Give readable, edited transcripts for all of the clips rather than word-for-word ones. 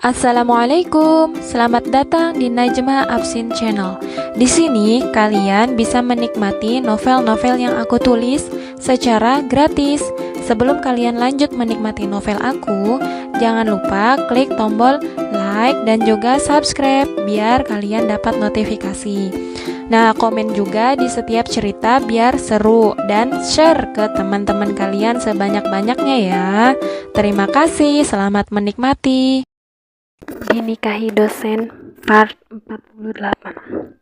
Assalamualaikum, selamat datang di Najma Absin Channel. Di sini kalian bisa menikmati novel-novel yang aku tulis secara gratis. Sebelum kalian lanjut menikmati novel aku, jangan lupa klik tombol like dan juga subscribe biar kalian dapat notifikasi. Nah, komen juga di setiap cerita biar seru dan share ke teman-teman kalian sebanyak-banyaknya ya. Terima kasih, selamat menikmati. Dinikahi dosen part 48.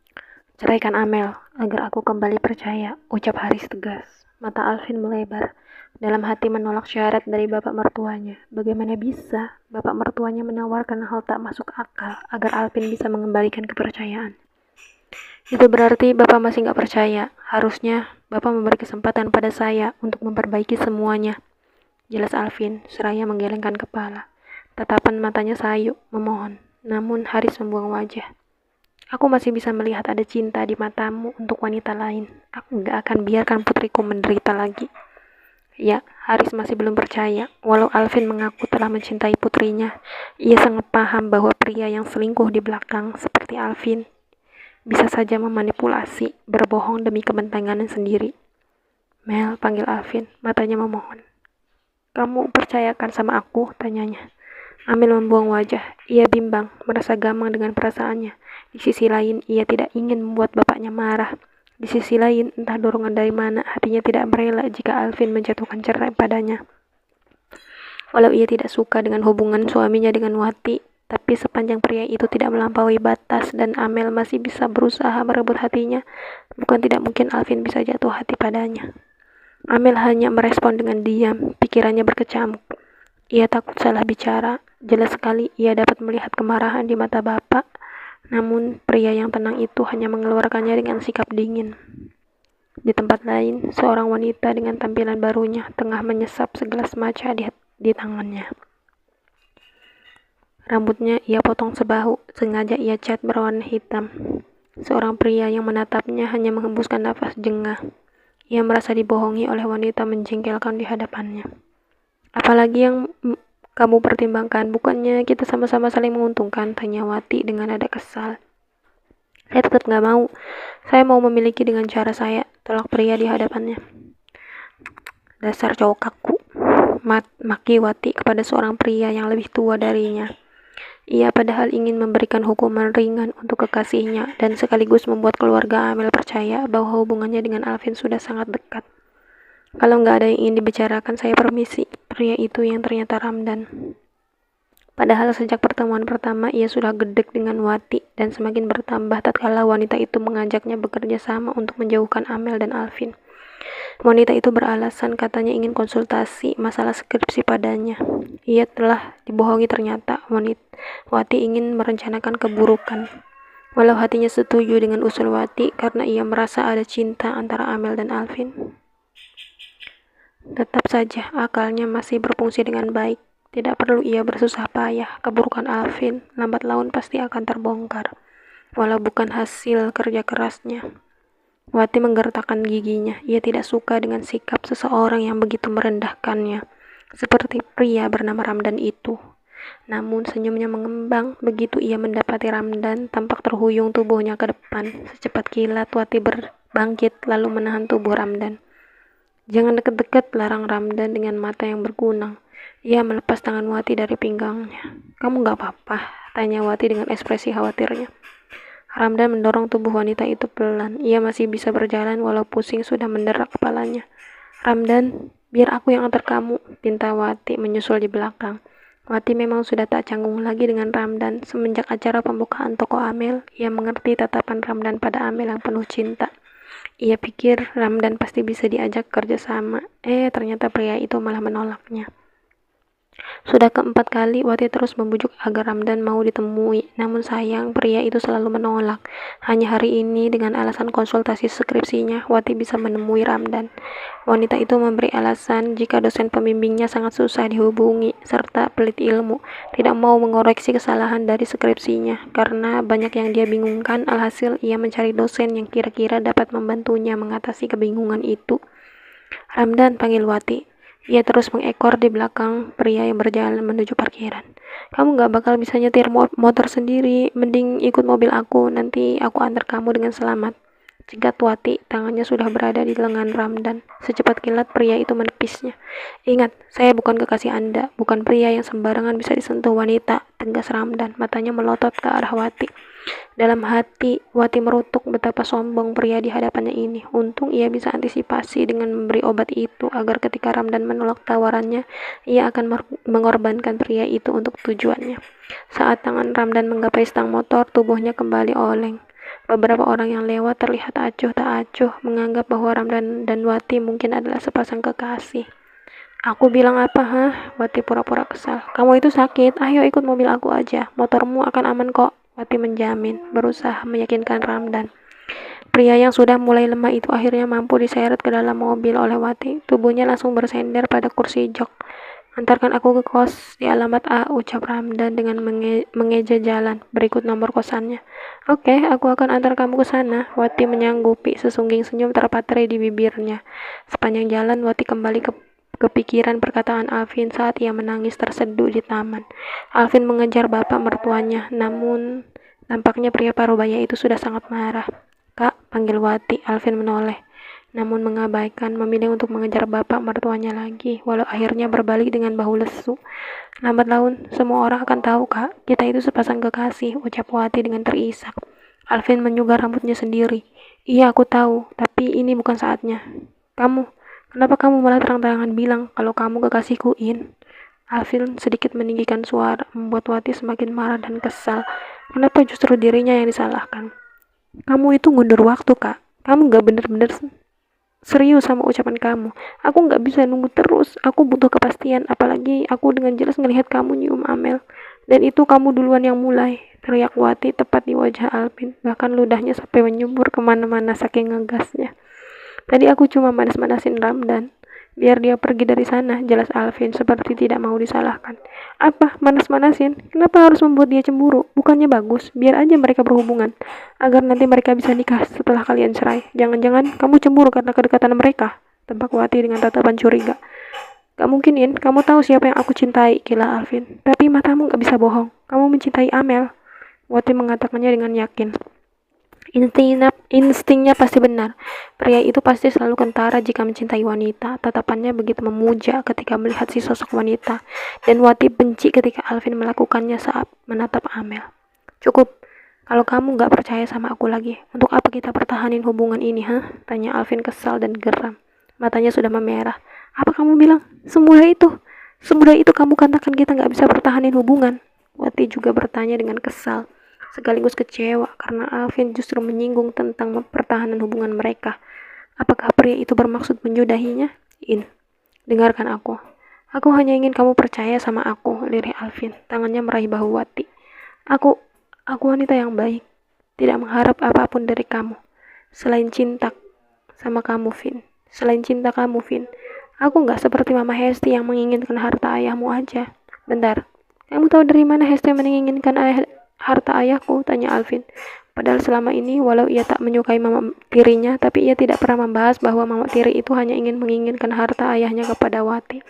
Ceraikan Amel agar aku kembali percaya, ucap Haris tegas. Mata Alvin melebar. Dalam hati menolak syarat dari bapak mertuanya. Bagaimana bisa bapak mertuanya menawarkan hal tak masuk akal agar Alvin bisa mengembalikan kepercayaan? Itu berarti bapak masih gak percaya. Harusnya bapak memberi kesempatan pada saya untuk memperbaiki semuanya. Jelas Alvin, seraya menggelengkan kepala. Tatapan matanya sayu, memohon. Namun Haris membuang wajah. Aku masih bisa melihat ada cinta di matamu untuk wanita lain. Aku gak akan biarkan putriku menderita lagi. Ya, Haris masih belum percaya. Walau Alvin mengaku telah mencintai putrinya, ia sangat paham bahwa pria yang selingkuh di belakang seperti Alvin bisa saja memanipulasi, berbohong demi kepentingannya sendiri. Mel, panggil Alvin, matanya memohon. Kamu percayakan sama aku, tanyanya. Amel membuang wajah. Ia bimbang, merasa gamang dengan perasaannya. Di sisi lain, ia tidak ingin membuat bapaknya marah. Di sisi lain, entah dorongan dari mana, hatinya tidak merela jika Alvin menjatuhkan cerai padanya. Walau ia tidak suka dengan hubungan suaminya dengan Wati, tapi sepanjang pria itu tidak melampaui batas dan Amel masih bisa berusaha merebut hatinya, bukan tidak mungkin Alvin bisa jatuh hati padanya. Amel hanya merespon dengan diam, pikirannya berkecamuk. Ia takut salah bicara. Jelas sekali ia dapat melihat kemarahan di mata bapak. Namun pria yang tenang itu hanya mengeluarkannya dengan sikap dingin. Di tempat lain, seorang wanita dengan tampilan barunya tengah menyesap segelas matcha di tangannya. Rambutnya ia potong sebahu, sengaja ia cat berwarna hitam. Seorang pria yang menatapnya hanya menghembuskan nafas jengah. Ia merasa dibohongi oleh wanita menjengkelkan di hadapannya. Apalagi yang kamu pertimbangkan, bukannya kita sama-sama saling menguntungkan, tanya Wati dengan nada kesal. Saya tetap gak mau. Saya mau memiliki dengan cara saya, tolak pria di hadapannya. Dasar cowok kaku, maki Wati kepada seorang pria yang lebih tua darinya. Ia padahal ingin memberikan hukuman ringan untuk kekasihnya dan sekaligus membuat keluarga Amel percaya bahwa hubungannya dengan Alvin sudah sangat dekat. Kalau nggak ada yang ingin dibicarakan, saya permisi. Pria itu yang ternyata Ramdan. Padahal sejak pertemuan pertama, ia sudah gedek dengan Wati dan semakin bertambah tatkala wanita itu mengajaknya bekerja sama untuk menjauhkan Amel dan Alvin. Wanita itu beralasan katanya ingin konsultasi masalah skripsi padanya. Ia telah dibohongi ternyata. Wati ingin merencanakan keburukan. Walau hatinya setuju dengan usul Wati karena ia merasa ada cinta antara Amel dan Alvin. Tetap saja akalnya masih berfungsi dengan baik. Tidak perlu ia bersusah payah. Keburukan Alvin lambat laun pasti akan terbongkar. Walau bukan hasil kerja kerasnya. Wati menggertakkan giginya. Ia tidak suka dengan sikap seseorang yang begitu merendahkannya. Seperti pria bernama Ramdan itu. Namun senyumnya mengembang begitu ia mendapati Ramdan tampak terhuyung tubuhnya ke depan. Secepat kilat Wati berbangkit lalu menahan tubuh Ramdan. Jangan dekat-dekat, larang Ramdan dengan mata yang berkunang. Ia melepas tangan Wati dari pinggangnya. Kamu gak apa-apa? Tanya Wati dengan ekspresi khawatirnya. Ramdan mendorong tubuh wanita itu pelan. Ia masih bisa berjalan walau pusing sudah menderak kepalanya. Ramdan, biar aku yang antar kamu, pinta Wati menyusul di belakang. Wati memang sudah tak canggung lagi dengan Ramdan. Semenjak acara pembukaan toko Amel, ia mengerti tatapan Ramdan pada Amel yang penuh cinta. Ia pikir Ramdan pasti bisa diajak kerja sama. Ternyata pria itu malah menolaknya. Sudah keempat kali Wati terus membujuk agar Ramdan mau ditemui. Namun sayang pria itu selalu menolak. Hanya hari ini dengan alasan konsultasi skripsinya, Wati bisa menemui Ramdan. Wanita itu memberi alasan jika dosen pembimbingnya sangat susah dihubungi serta pelit ilmu. Tidak mau mengoreksi kesalahan dari skripsinya. Karena banyak yang dia bingungkan, alhasil ia mencari dosen yang kira-kira dapat membantunya mengatasi kebingungan itu. Ramdan, panggil Wati. Ia terus mengekor di belakang pria yang berjalan menuju parkiran. Kamu gak bakal bisa nyetir motor sendiri, mending ikut mobil aku, nanti aku antar kamu dengan selamat. Cegat Wati, tangannya sudah berada di lengan Ramdan. Secepat kilat pria itu menepisnya. Ingat, saya bukan kekasih Anda, bukan pria yang sembarangan bisa disentuh wanita, tegas Ramdan. Matanya melotot ke arah Wati. Dalam hati, Wati merutuk betapa sombong pria di hadapannya ini. Untung ia bisa antisipasi dengan memberi obat itu agar ketika Ramdan menolak tawarannya, ia akan mengorbankan pria itu untuk tujuannya. Saat tangan Ramdan menggapai stang motor, tubuhnya kembali oleng. Beberapa orang yang lewat terlihat acuh tak acuh, menganggap bahwa Ramdan dan Wati mungkin adalah sepasang kekasih. Aku bilang apa, Wati pura-pura kesal. Kamu itu sakit, ayo ikut mobil aku aja. Motormu akan aman kok, Wati menjamin, berusaha meyakinkan Ramdan. Pria yang sudah mulai lemah itu akhirnya mampu diseret ke dalam mobil oleh Wati. Tubuhnya langsung bersender pada kursi jok. Antarkan aku ke kos di alamat A, ucap Ramdan dengan mengeja jalan. Berikut nomor kosannya. Oke, aku akan antar kamu ke sana. Wati menyanggupi, sesungging senyum terpatri di bibirnya. Sepanjang jalan, Wati kembali kepikiran perkataan Alvin saat ia menangis terseduh di taman. Alvin mengejar bapak mertuanya, namun tampaknya pria parubaya itu sudah sangat marah. Kak, panggil Wati. Alvin menoleh, namun mengabaikan, memilih untuk mengejar bapak mertuanya lagi, walau akhirnya berbalik dengan bahu lesu. Lambat laun, semua orang akan tahu, Kak, kita itu sepasang kekasih, ucap Wati dengan terisak. Alvin menyugar rambutnya sendiri. Iya, aku tahu, tapi ini bukan saatnya. Kenapa kamu malah terang-terangan bilang kalau kamu kekasihku, In? Alvin sedikit meninggikan suara, membuat Wati semakin marah dan kesal. Kenapa justru dirinya yang disalahkan? Kamu itu ngundur waktu, Kak. Kamu gak bener-bener serius sama ucapan kamu. Aku nggak bisa nunggu terus. Aku butuh kepastian. Apalagi aku dengan jelas ngelihat kamu nyium Amel. Dan itu kamu duluan yang mulai. Teriak Wati tepat di wajah Alvin. Bahkan ludahnya sampai menyembur kemana-mana saking ngegasnya. Tadi aku cuma manas-manasin Ramdan. Biar dia pergi dari sana, jelas Alvin seperti tidak mau disalahkan. Apa? Manas-manasin? Kenapa harus membuat dia cemburu? Bukannya bagus, biar aja mereka berhubungan. Agar nanti mereka bisa nikah setelah kalian cerai. Jangan-jangan kamu cemburu karena kedekatan mereka? Tebak Wati dengan tatapan curiga. Gak mungkin, In. Kamu tahu siapa yang aku cintai, kila Alvin. Tapi matamu gak bisa bohong. Kamu mencintai Amel. Wati mengatakannya dengan yakin. Instingnya pasti benar. Pria itu pasti selalu kentara jika mencintai wanita. Tatapannya begitu memuja ketika melihat si sosok wanita. Dan Wati benci ketika Alvin melakukannya saat menatap Amel. Cukup. Kalau kamu gak percaya sama aku lagi, untuk apa kita pertahanin hubungan ini, Tanya Alvin kesal dan geram. Matanya sudah memerah. Apa kamu bilang? Semudah itu kamu katakan kita gak bisa pertahanin hubungan. Wati juga bertanya dengan kesal, sekaligus kecewa karena Alvin justru menyinggung tentang pertahanan hubungan mereka. Apakah pria itu bermaksud menyudahinya? In, dengarkan aku. Aku hanya ingin kamu percaya sama aku, lirih Alvin. Tangannya meraih bahu Wati. Aku wanita yang baik. Tidak mengharap apapun dari kamu. Selain cinta sama kamu, Vin. Selain cinta kamu, Vin. Aku gak seperti Mama Hesti yang menginginkan harta ayahmu aja. Bentar, kamu tahu dari mana Hesti menginginkan harta ayahku? Tanya Alvin. Padahal selama ini, walau ia tak menyukai mama tirinya, tapi ia tidak pernah membahas bahwa mama tiri itu hanya ingin menginginkan harta ayahnya kepada Wati.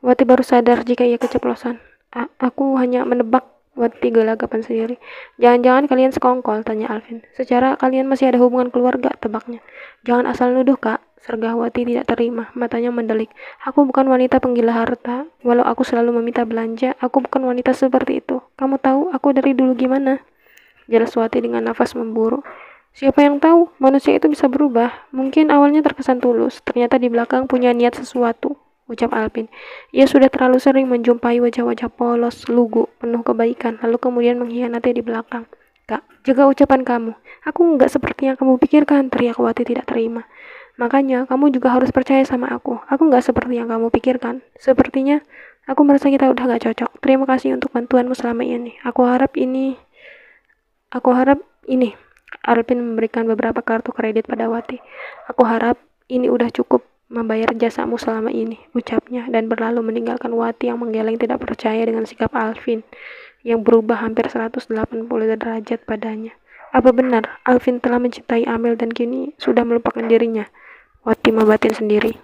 Wati baru sadar jika ia keceplosan. Aku hanya menebak, Wati gelagapan sendiri. Jangan-jangan kalian sekongkol, tanya Alvin. Secara kalian masih ada hubungan keluarga, tebaknya. Jangan asal nuduh, Kak. Sergah Wati tidak terima, matanya mendelik. Aku bukan wanita penggila harta. Walau aku selalu meminta belanja, aku bukan wanita seperti itu. Kamu tahu aku dari dulu gimana? Jelas Wati dengan nafas memburu. Siapa yang tahu, manusia itu bisa berubah. Mungkin awalnya terkesan tulus, ternyata di belakang punya niat sesuatu, ucap Alvin. Ia sudah terlalu sering menjumpai wajah-wajah polos, lugu, penuh kebaikan, lalu kemudian mengkhianati di belakang. Kak, jaga ucapan kamu. Aku nggak seperti yang kamu pikirkan, teriak Wati tidak terima. Makanya, kamu juga harus percaya sama aku. Aku gak seperti yang kamu pikirkan. Sepertinya, aku merasa kita udah gak cocok. Terima kasih untuk bantuanmu selama ini. Aku harap ini. Alvin memberikan beberapa kartu kredit pada Wati. Aku harap ini udah cukup membayar jasamu selama ini, ucapnya, dan berlalu meninggalkan Wati yang menggeleng tidak percaya dengan sikap Alvin, yang berubah hampir 180 derajat padanya. Apa benar, Alvin telah mencintai Amel dan kini sudah melupakan dirinya? Wati membatin sendiri.